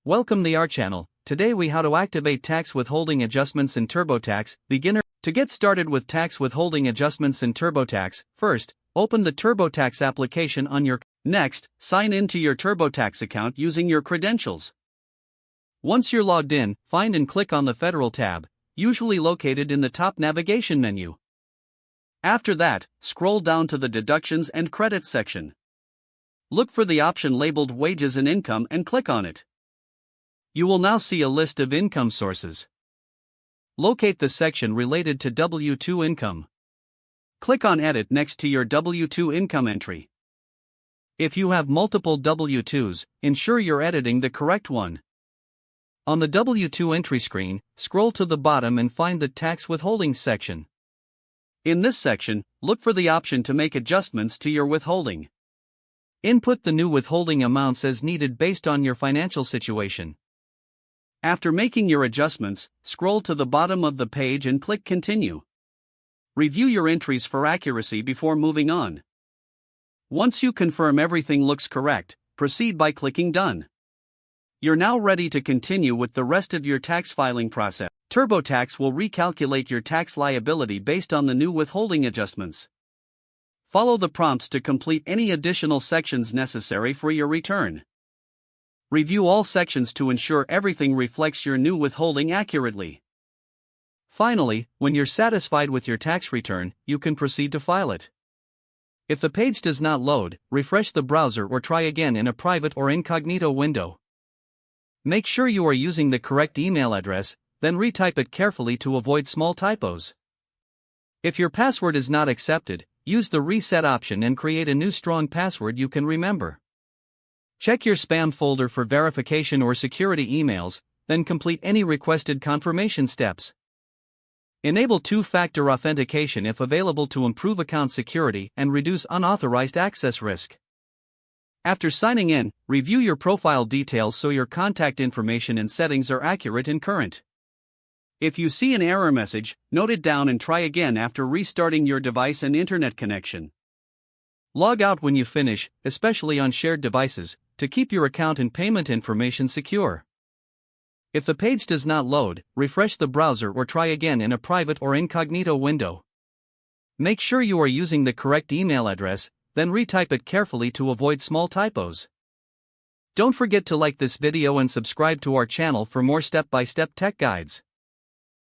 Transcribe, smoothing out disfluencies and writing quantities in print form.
Welcome to our channel. Today we how to activate tax withholding adjustments in TurboTax Beginner. To get started with tax withholding adjustments in TurboTax, first, open the TurboTax application on your. Next, sign in to your TurboTax account using your credentials. Once you're logged in, find and click on the Federal tab, usually located in the top navigation menu. After that, scroll down to the Deductions and Credits section. Look for the option labeled Wages and Income and click on it. You will now see a list of income sources. Locate the section related to W-2 income. Click on Edit next to your W-2 income entry. If you have multiple W-2s, ensure you're editing the correct one. On the W-2 entry screen, scroll to the bottom and find the Tax Withholding section. In this section, look for the option to make adjustments to your withholding. Input the new withholding amounts as needed based on your financial situation. After making your adjustments, scroll to the bottom of the page and click Continue. Review your entries for accuracy before moving on. Once you confirm everything looks correct, proceed by clicking Done. You're now ready to continue with the rest of your tax filing process. TurboTax will recalculate your tax liability based on the new withholding adjustments. Follow the prompts to complete any additional sections necessary for your return. Review all sections to ensure everything reflects your new withholding accurately. Finally, when you're satisfied with your tax return, you can proceed to file it. If the page does not load, refresh the browser or try again in a private or incognito window. Make sure you are using the correct email address, then retype it carefully to avoid small typos. If your password is not accepted, use the reset option and create a new strong password you can remember. Check your spam folder for verification or security emails, then complete any requested confirmation steps. Enable two-factor authentication if available to improve account security and reduce unauthorized access risk. After signing in, review your profile details so your contact information and settings are accurate and current. If you see an error message, note it down and try again after restarting your device and internet connection. Log out when you finish, especially on shared devices, to keep your account and payment information secure. If the page does not load, refresh the browser or try again in a private or incognito window. Make sure you are using the correct email address, then retype it carefully to avoid small typos. Don't forget to like this video and subscribe to our channel for more step-by-step tech guides.